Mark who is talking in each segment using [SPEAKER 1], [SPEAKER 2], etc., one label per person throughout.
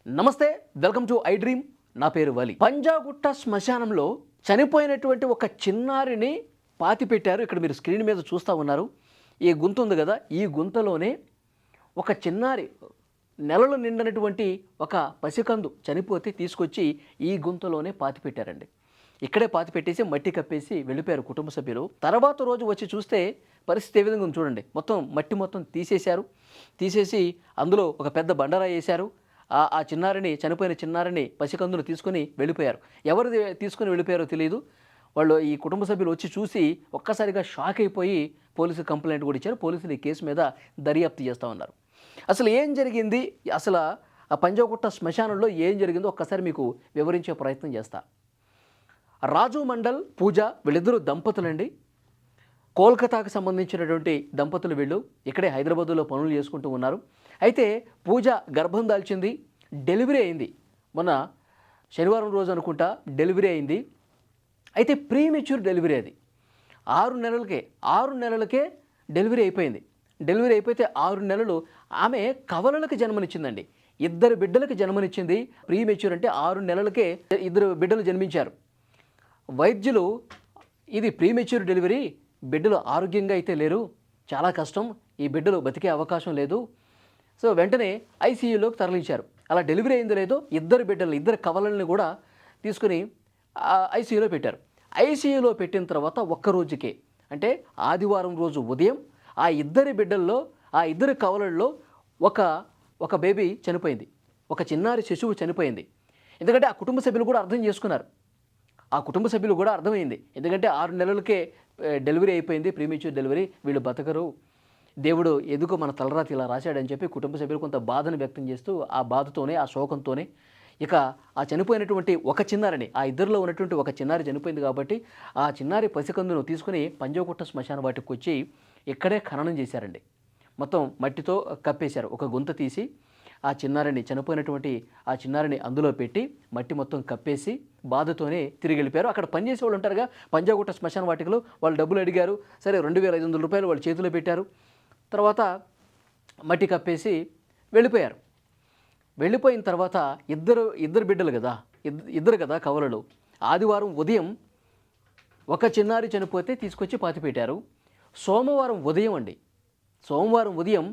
[SPEAKER 1] నమస్తే, welcome to I dream. నా పేరు వలి. పంజాగుట్ట శ్మశానంలో చనిపోయినటువంటి ఒక చిన్నారిని పాతిపెట్టారు. ఇక్కడ మీరు స్క్రీన్ మీద చూస్తూ ఉన్నారు. ఈ గుంత ఉంది కదా, ఈ గుంతలోనే ఒక చిన్నారి నెలలు నిండినటువంటి ఒక పసికందు చనిపోతే తీసుకొచ్చి ఈ గుంతలోనే పాతిపెట్టారండి. ఇక్కడే పాతిపెట్టేసి మట్టి కప్పేసి వెళ్ళిపోయారు కుటుంబ సభ్యులు. తర్వాత రోజు వచ్చి చూస్తే పరిస్థితి ఏ విధంగా ఉంది చూడండి. మట్టి మొత్తం తీసేసి అందులో ఒక పెద్ద బండరా వేశారు. ఆ చిన్నారిని, చనిపోయిన చిన్నారిని, పసికందును తీసుకొని వెళ్ళిపోయారు. ఎవరు తీసుకొని వెళ్ళిపోయారో తెలియదు. వాళ్ళు, ఈ కుటుంబ సభ్యులు వచ్చి చూసి ఒక్కసారిగా షాక్ అయిపోయి పోలీసు కంప్లైంట్ కూడా ఇచ్చారు. పోలీసులు ఈ కేసు మీద దర్యాప్తు చేస్తూ ఉన్నారు. అసలు ఏం జరిగింది, అసలు ఆ పంజాగుట్ట శ్మశానంలో ఏం జరిగిందో ఒక్కసారి మీకు వివరించే ప్రయత్నం చేస్తా. రాజు మండల్, పూజ, వీళ్ళిద్దరూ దంపతులండి. కోల్కతాకు సంబంధించినటువంటి దంపతులు వీళ్ళు. ఇక్కడే హైదరాబాదులో పనులు చేసుకుంటూ ఉన్నారు. అయితే పూజ గర్భం దాల్చింది, డెలివరీ అయింది. మొన్న శనివారం రోజు అనుకుంటా డెలివరీ అయింది. అయితే ప్రీమెచ్యూర్ డెలివరీ అది. 6 నెలలకే డెలివరీ అయిపోయింది. డెలివరీ అయిపోతే 6 నెలలు ఆమె కవలలకు జన్మనిచ్చిందండి. 2 బిడ్డలకు జన్మనిచ్చింది. ప్రీమెచ్యూర్ అంటే 6 నెలలకే 2 బిడ్డలు జన్మించారు. వైద్యులు, ఇది ప్రీమెచ్యూర్ డెలివరీ, బిడ్డలు ఆరోగ్యంగా అయితే లేరు, చాలా కష్టం, ఈ బిడ్డలు బతికే అవకాశం లేదు. సో వెంటనే ఐసీయూలోకి తరలించారు. అలా డెలివరీ అయిందో లేదో 2 బిడ్డలు, 2 కవలల్ని కూడా తీసుకుని ఐసీయూలో పెట్టారు. ఐసీయూలో పెట్టిన తర్వాత ఒక్క రోజుకే, అంటే ఆదివారం రోజు ఉదయం ఆ 2 బిడ్డల్లో, ఆ 2 కవలల్లో ఒక బేబీ చనిపోయింది. ఒక చిన్నారి శిశువు చనిపోయింది. ఎందుకంటే ఆ కుటుంబ సభ్యులు కూడా అర్థం చేసుకున్నారు. ఆ కుటుంబ సభ్యులు కూడా అర్థమైంది. ఎందుకంటే 6 నెలలకే డెలివరీ అయిపోయింది, ప్రీమెచ్యూర్ డెలివరీ, వీళ్ళు బతకరు, దేవుడు ఎందుకో మన తలరాతి ఇలా రాశాడని చెప్పి కుటుంబ సభ్యులు కొంత బాధను వ్యక్తం చేస్తూ, ఆ బాధతోనే, ఆ శోకంతోనే ఇక ఆ చనిపోయినటువంటి ఒక చిన్నారిని, ఆ 2లో ఉన్నటువంటి ఒక చిన్నారి చనిపోయింది కాబట్టి ఆ చిన్నారి పసికందును తీసుకుని పంజాగుట్ట శ్మశాన వాటికి వచ్చి ఇక్కడే ఖననం చేశారండి. మొత్తం మట్టితో కప్పేశారు. ఒక గుంత తీసి ఆ చిన్నారిని, చనిపోయినటువంటి ఆ చిన్నారిని అందులో పెట్టి మట్టి మొత్తం కప్పేసి బాధతోనే తిరిగి వెళ్ళిపోయారు. అక్కడ పనిచేసే వాళ్ళు ఉంటారుగా పంజాగుట్ట శ్మశాన వాటికలో, వాళ్ళు డబ్బులు అడిగారు. సరే, 2500 రూపాయలు వాళ్ళ చేతిలో పెట్టారు. తర్వాత మట్టి కప్పేసి వెళ్ళిపోయారు. వెళ్ళిపోయిన తర్వాత ఇద్దరు బిడ్డలు కదా, ఇద్దరు కదా కవలలు. ఆదివారం ఉదయం ఒక చిన్నారి చనిపోతే తీసుకొచ్చి పాతిపెట్టారు. సోమవారం ఉదయం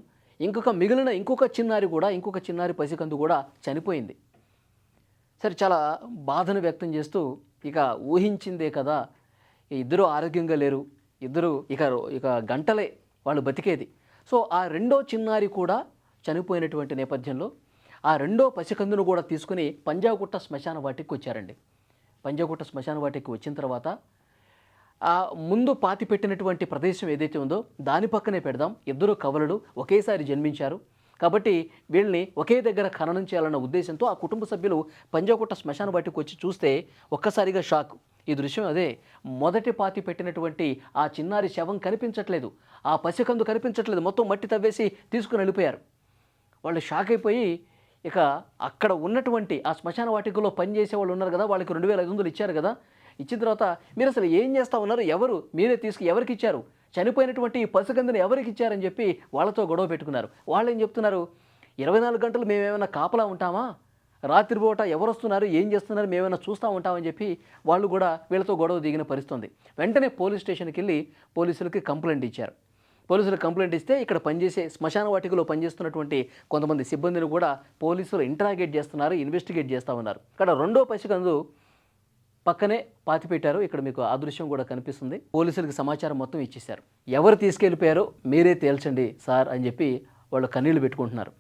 [SPEAKER 1] ఇంకొక చిన్నారి పసికందు కూడా చనిపోయింది. సరే, చాలా బాధను వ్యక్తం చేస్తూ ఇక ఊహించిందే కదా, ఇద్దరు ఆరోగ్యంగా లేరు, ఇద్దరు ఇక గంటలే వాళ్ళు బతికేది. సో ఆ 2వ చిన్నారి కూడా చనిపోయినటువంటి నేపథ్యంలో ఆ 2వ పసికందును కూడా తీసుకుని పంజాగుట్ట శ్మశాన వాటికి వచ్చారండి. పంజాగుట్ట శ్మశాన వాటికి వచ్చిన తర్వాత ఆ ముందు పాతి పెట్టినటువంటి ప్రదేశం ఏదైతే ఉందో దాని పక్కనే పెడదాం. 2 కవలలు ఒకేసారి జన్మించారు కాబట్టి వీళ్ళని ఒకే దగ్గర ఖననం చేయాలన్న ఉద్దేశంతో ఆ కుటుంబ సభ్యులు పంజాగుట్ట శ్మశాన వాటికి వచ్చి చూస్తే ఒక్కసారిగా షాక్. ఈ దృశ్యం అదే. మొదటి పాతి పెట్టినటువంటి ఆ చిన్నారి శవం కనిపించట్లేదు, ఆ పసికందు కనిపించట్లేదు, మొత్తం మట్టి తవ్వేసి తీసుకుని వెళ్ళిపోయారు. వాళ్ళు షాక్ అయిపోయి ఇక అక్కడ ఉన్నటువంటి ఆ శ్మశాన వాటికలో పనిచేసే వాళ్ళు ఉన్నారు కదా, వాళ్ళకి 2500 ఇచ్చారు కదా, ఇచ్చిన తర్వాత మీరు అసలు ఏం చేస్తూ ఉన్నారు, మీరే ఎవరికి ఇచ్చారు, చనిపోయినటువంటి ఈ పసికందుని ఎవరికి ఇచ్చారని చెప్పి వాళ్ళతో గొడవ పెట్టుకున్నారు. వాళ్ళు ఏం చెప్తున్నారు, 24 గంటలు మేమేమైనా కాపలా ఉంటామా, రాత్రిపూట ఎవరు వస్తున్నారు, ఏం చేస్తున్నారు, మేమైనా చూస్తూ ఉంటామని చెప్పి వాళ్ళు కూడా వీళ్ళతో గొడవ దిగిన పరిస్థితుంది. వెంటనే పోలీస్ స్టేషన్కి వెళ్ళి పోలీసులకి కంప్లైంట్ ఇచ్చారు. పోలీసులు కంప్లైంట్ ఇస్తే ఇక్కడ పనిచేసే శ్మశాన వాటికలో పనిచేస్తున్నటువంటి కొంతమంది సిబ్బందిని కూడా పోలీసులు ఇంటరాగేట్ చేస్తున్నారు, ఇన్వెస్టిగేట్ చేస్తూ ఉన్నారు. ఇక్కడ 2వ పసికందు పక్కనే పాతిపెట్టారు. ఇక్కడ మీకు ఆ దృశ్యం కూడా కనిపిస్తుంది. పోలీసులకు సమాచారం మొత్తం ఇచ్చేశారు. ఎవరు తీసుకెళ్ళిపోయారో మీరే తేల్చండి సార్ అని చెప్పి వాళ్ళు కన్నీళ్లు పెట్టుకుంటున్నారు.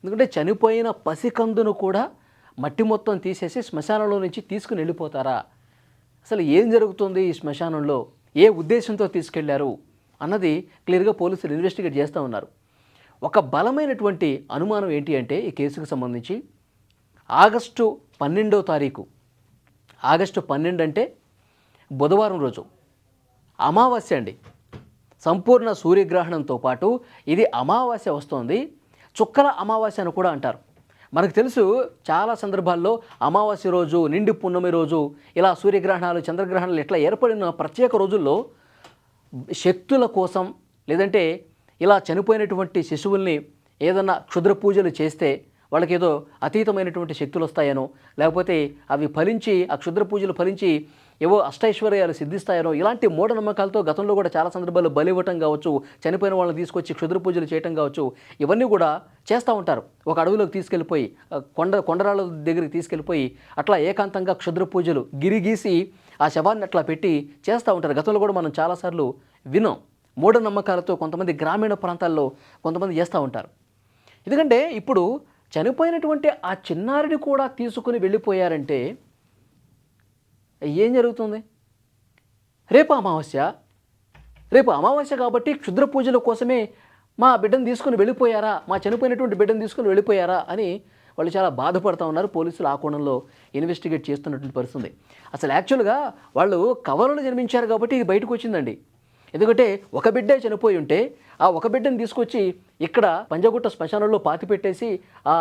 [SPEAKER 1] ఎందుకంటే చనిపోయిన పసికందును కూడా మట్టి మొత్తం తీసేసి శ్మశానంలో నుంచి తీసుకుని వెళ్ళిపోతారా, అసలు ఏం జరుగుతుంది ఈ శ్మశానంలో, ఏ ఉద్దేశంతో తీసుకెళ్లారు అన్నది క్లియర్గా పోలీసులు ఇన్వెస్టిగేట్ చేస్తూ ఉన్నారు. ఒక బలమైనటువంటి అనుమానం ఏంటి అంటే ఈ కేసుకు సంబంధించి ఆగస్టు 12 అంటే బుధవారం రోజు అమావాస్య అండి. సంపూర్ణ సూర్యగ్రహణంతో పాటు ఇది అమావాస్య వస్తోంది. చుక్కల అమావాస్య అని కూడా అంటారు. మనకు తెలుసు, చాలా సందర్భాల్లో అమావాస్య రోజు, నిండి పున్నమి రోజు ఇలా సూర్యగ్రహణాలు, చంద్రగ్రహణాలు ఇట్లా ఏర్పడిన ప్రత్యేక రోజుల్లో శక్తుల కోసం, లేదంటే ఇలా చనిపోయినటువంటి శిశువుల్ని ఏదన్నా క్షుద్ర పూజలు చేస్తే వాళ్ళకేదో అతీతమైనటువంటి శక్తులు వస్తాయనో, లేకపోతే అవి ఫలించి ఆ క్షుద్ర పూజలు ఫలించి ఏవో అష్టైశ్వర్యాలు సిద్ధిస్తాయనో, ఇలాంటి మూఢనమ్మకాలతో గతంలో కూడా చాలా సందర్భాల్లో బలి ఇవ్వటం కావచ్చు, చనిపోయిన వాళ్ళని తీసుకొచ్చి క్షుద్ర పూజలు చేయటం కావచ్చు, ఇవన్నీ కూడా చేస్తూ ఉంటారు. ఒక అడవిలోకి తీసుకెళ్ళిపోయి కొండరాళ్ళ దగ్గరికి తీసుకెళ్ళిపోయి అట్లా ఏకాంతంగా క్షుద్ర పూజలు గిరిగీసి ఆ శవాన్ని అట్లా పెట్టి చేస్తూ ఉంటారు. గతంలో కూడా మనం చాలాసార్లు విన్నాం. మూఢనమ్మకాలతో కొంతమంది గ్రామీణ ప్రాంతాల్లో కొంతమంది చేస్తూ ఉంటారు. ఎందుకంటే ఇప్పుడు చనిపోయినటువంటి ఆ చిన్నారిని కూడా తీసుకుని వెళ్ళిపోయారంటే ఏం జరుగుతుంది? రేపు అమావాస్య కాబట్టి క్షుద్ర పూజల కోసమే మా బిడ్డను తీసుకుని వెళ్ళిపోయారా, మా చనిపోయినటువంటి బిడ్డను తీసుకుని వెళ్ళిపోయారా అని వాళ్ళు చాలా బాధపడుతూ ఉన్నారు. పోలీసులు ఆ కోణంలో ఇన్వెస్టిగేట్ చేస్తున్నటువంటి పరిస్థితి. అసలు యాక్చువల్గా వాళ్ళు కవలలు జన్మించారు కాబట్టి ఇది బయటకు వచ్చిందండి. ఎందుకంటే ఒక బిడ్డే చనిపోయి ఉంటే ఆ ఒక బిడ్డను తీసుకొచ్చి ఇక్కడ పంజాగుట్ట శ్మశానంలో పాతిపెట్టేసి ఆ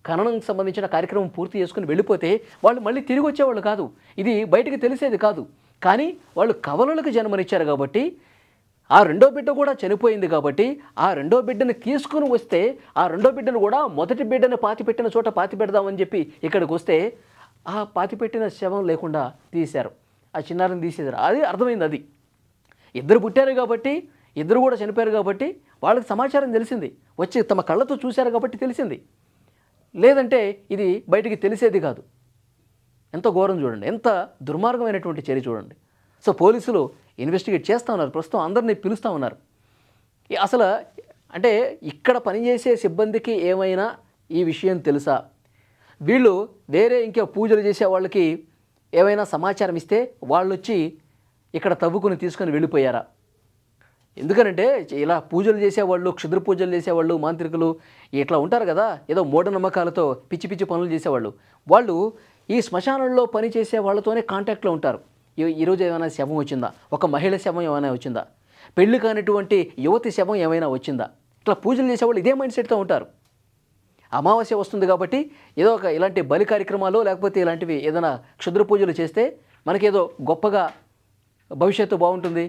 [SPEAKER 1] ఖననంకి సంబంధించిన కార్యక్రమం పూర్తి చేసుకుని వెళ్ళిపోతే వాళ్ళు మళ్ళీ తిరిగి వచ్చేవాళ్ళు కాదు, ఇది బయటికి తెలిసేది కాదు. కానీ వాళ్ళు కవలలకు జన్మనిచ్చారు కాబట్టి ఆ రెండో బిడ్డ కూడా చనిపోయింది కాబట్టి ఆ రెండో బిడ్డను తీసుకుని వస్తే ఆ రెండో బిడ్డను కూడా మొదటి బిడ్డను పాతిపెట్టిన చోట పాతి పెడదామని చెప్పి ఇక్కడికి వస్తే ఆ పాతిపెట్టిన శవం లేకుండా తీశారు, ఆ చిన్నారిని తీసేశారు. అది అర్థమైంది. అది ఇద్దరు పుట్టారు కాబట్టి, ఇద్దరు కూడా చనిపోయారు కాబట్టి వాళ్ళకి సమాచారం తెలిసింది, వచ్చి తమ కళ్ళతో చూశారు కాబట్టి తెలిసింది. లేదంటే ఇది బయటికి తెలిసేది కాదు. ఎంత ఘోరం చూడండి, ఎంత దుర్మార్గమైనటువంటి చర్య చూడండి. సో పోలీసులు ఇన్వెస్టిగేట్ చేస్తూ ఉన్నారు, ప్రస్తుతం అందరినీ పిలుస్తూ ఉన్నారు. అసలు అంటే ఇక్కడ పనిచేసే సిబ్బందికి ఏమైనా ఈ విషయం తెలుసా? వీళ్ళు వేరే ఇంకా పూజలు చేసే వాళ్ళకి ఏమైనా సమాచారం ఇస్తే వాళ్ళు వచ్చి ఇక్కడ తవ్వుకుని తీసుకొని వెళ్ళిపోయారా? ఎందుకనంటే ఇలా పూజలు చేసేవాళ్ళు, క్షుద్ర పూజలు చేసేవాళ్ళు, మాంత్రికులు ఇట్లా ఉంటారు కదా, ఏదో మూఢనమ్మకాలతో పిచ్చి పిచ్చి పనులు చేసేవాళ్ళు. వాళ్ళు ఈ శ్మశానంలో పని చేసే వాళ్ళతోనే కాంటాక్ట్లో ఉంటారు. ఈరోజు ఏమైనా శవం వచ్చిందా, ఒక మహిళ శవం ఏమైనా వచ్చిందా, పెళ్లి కానిటువంటి యువతి శవం ఏమైనా వచ్చిందా, ఇట్లా పూజలు చేసేవాళ్ళు ఇదే మైండ్ సెట్తో ఉంటారు. అమావాస్య వస్తుంది కాబట్టి ఏదో ఒక ఇలాంటి బలి కార్యక్రమాలు లేకపోతే ఇలాంటివి ఏదైనా క్షుద్ర పూజలు చేస్తే మనకేదో గొప్పగా భవిష్యత్తు బాగుంటుంది,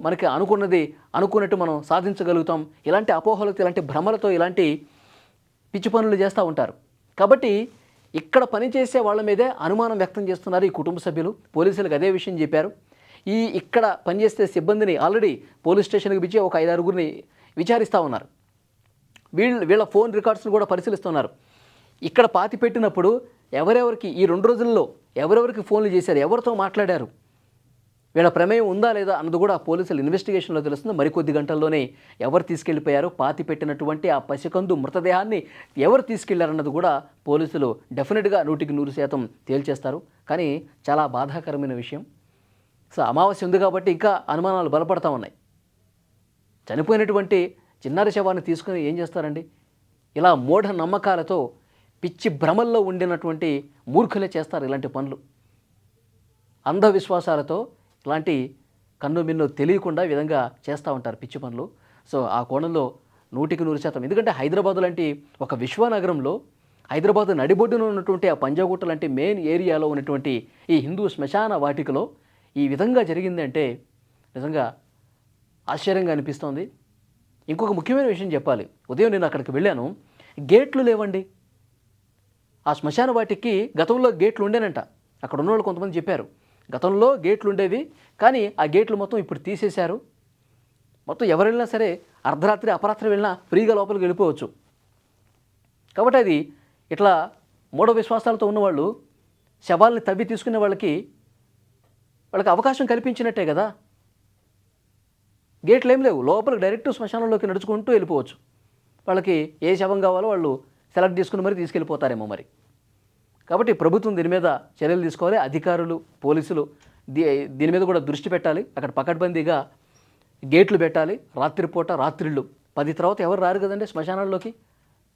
[SPEAKER 1] మనకి అనుకున్నట్టు మనం సాధించగలుగుతాం, ఇలాంటి అపోహలతో, ఇలాంటి భ్రమలతో ఇలాంటి పిచ్చి పనులు చేస్తూ ఉంటారు. కాబట్టి ఇక్కడ పనిచేసే వాళ్ళ మీదే అనుమానం వ్యక్తం చేస్తున్నారు ఈ కుటుంబ సభ్యులు. పోలీసులకు అదే విషయం చెప్పారు. ఇక్కడ పనిచేసే సిబ్బందిని ఆల్రెడీ పోలీస్ స్టేషన్కి పిలిచి ఒక 5-6 విచారిస్తూ ఉన్నారు. వీళ్ళ ఫోన్ రికార్డ్స్ని కూడా పరిశీలిస్తున్నారు. ఇక్కడ పాతి పెట్టినప్పుడు ఎవరెవరికి ఈ 2 రోజుల్లో ఎవరెవరికి ఫోన్లు చేశారు, ఎవరితో మాట్లాడారు, వీళ్ళ ప్రమేయం ఉందా లేదా అన్నది కూడా పోలీసులు ఇన్వెస్టిగేషన్లో తెలుస్తుంది. మరికొద్ది గంటల్లోనే ఎవరు తీసుకెళ్ళిపోయారు, పాతి పెట్టినటువంటి ఆ పసికందు మృతదేహాన్ని ఎవరు తీసుకెళ్లారన్నది కూడా పోలీసులు డెఫినెట్గా 100% తేల్చేస్తారు. కానీ చాలా బాధాకరమైన విషయం. సో అమావాస్య ఉంది కాబట్టి ఇంకా అనుమానాలు బలపడతా ఉన్నాయి. చనిపోయినటువంటి చిన్నారి శవాన్ని తీసుకుని ఏం చేస్తారండి? ఇలా మూఢ నమ్మకాలతో పిచ్చి భ్రమల్లో ఉండినటువంటి మూర్ఖులే చేస్తారు ఇలాంటి పనులు. అంధవిశ్వాసాలతో ఇలాంటి కన్ను మిన్ను తెలియకుండా విధంగా చేస్తూ ఉంటారు పిచ్చి పనులు. సో ఆ కోణంలో 100% ఎందుకంటే హైదరాబాద్ లాంటి ఒక విశ్వనగరంలో, హైదరాబాద్ నడిబొడ్డున ఉన్నటువంటి ఆ పంజాగుట్ట లాంటి మెయిన్ ఏరియాలో ఉన్నటువంటి ఈ హిందూ శ్మశాన వాటికలో ఈ విధంగా జరిగిందంటే నిజంగా ఆశ్చర్యంగా అనిపిస్తోంది. ఇంకొక ముఖ్యమైన విషయం చెప్పాలి. ఉదయం నేను అక్కడికి వెళ్ళాను, గేట్లు లేవండి. ఆ శ్మశాన వాటికి గతంలో గేట్లు ఉండేనంట. అక్కడ ఉన్నవాళ్ళు కొంతమంది చెప్పారు గతంలో గేట్లు ఉండేవి, కానీ ఆ గేట్లు మొత్తం ఇప్పుడు తీసేశారు. మొత్తం ఎవరు వెళ్ళినా సరే అర్ధరాత్రి అపరాత్రి వెళ్ళినా ఫ్రీగా లోపలికి వెళ్ళిపోవచ్చు. కాబట్టి అది ఇట్లా మూఢ విశ్వాసాలతో ఉన్నవాళ్ళు శవాల్ని తవ్వి తీసుకునే వాళ్ళకి అవకాశం కల్పించినట్టే కదా. గేట్లు ఏం లేవు, లోపలికి డైరెక్ట్ శ్మశానంలోకి నడుచుకుంటూ వెళ్ళిపోవచ్చు. వాళ్ళకి ఏ శవం కావాలో వాళ్ళు సెలెక్ట్ చేసుకుని మరి తీసుకెళ్ళిపోతారేమో మరి. కాబట్టి ప్రభుత్వం దీని మీద చర్యలు తీసుకోవాలి, అధికారులు, పోలీసులు దీని మీద కూడా దృష్టి పెట్టాలి. అక్కడ పకడ్బందీగా గేట్లు పెట్టాలి. రాత్రిళ్ళు 10 తర్వాత ఎవరు రారు కదండి శ్మశానాల్లోకి.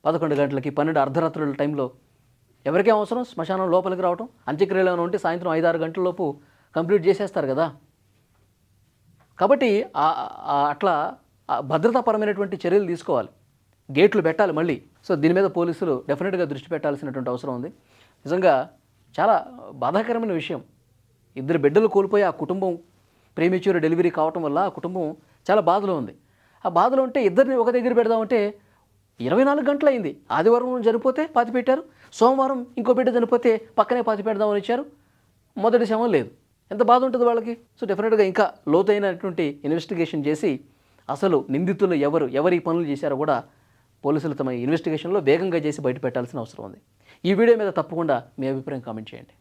[SPEAKER 1] 11 గంటలకి 12 అర్ధరాత్రుల టైంలో ఎవరికీ అవసరం శ్మశానం లోపలికి రావటం? అంత్యక్రియలు ఏమైనా ఉంటే సాయంత్రం 5-6 గంటలలోపు కంప్లీట్ చేసేస్తారు కదా. కాబట్టి అట్లా భద్రతాపరమైనటువంటి చర్యలు తీసుకోవాలి, గేట్లు పెట్టాలి మళ్ళీ. సో దీని మీద పోలీసులు డెఫినెట్గా దృష్టి పెట్టాల్సినటువంటి అవసరం ఉంది. నిజంగా చాలా బాధాకరమైన విషయం. 2 బిడ్డలు కోల్పోయి ఆ కుటుంబం ప్రీమెచ్యూర్ డెలివరీ కావటం వల్ల ఆ కుటుంబం చాలా బాధలో ఉంది. ఆ బాధలో ఉంటే ఇద్దరిని ఒక దగ్గర పెడదామంటే 24 గంటలు అయింది. ఆదివారం చనిపోతే పాతిపెట్టారు, సోమవారం ఇంకో బిడ్డ చనిపోతే పక్కనే పాతిపెడదామని ఇచ్చారు, మొదటి శవం లేదు. ఎంత బాధ ఉంటుంది వాళ్ళకి. సో డెఫినెట్గా ఇంకా లోతైనటువంటి ఇన్వెస్టిగేషన్ చేసి అసలు నిందితులు ఎవరు ఈ పనులు చేశారో కూడా పోలీసులు తమ ఇన్వెస్టిగేషన్లో వేగంగా చేసి బయట పెట్టాల్సిన అవసరం ఉంది. ఈ వీడియో మీద తప్పకుండా మీ అభిప్రాయం కామెంట్ చేయండి.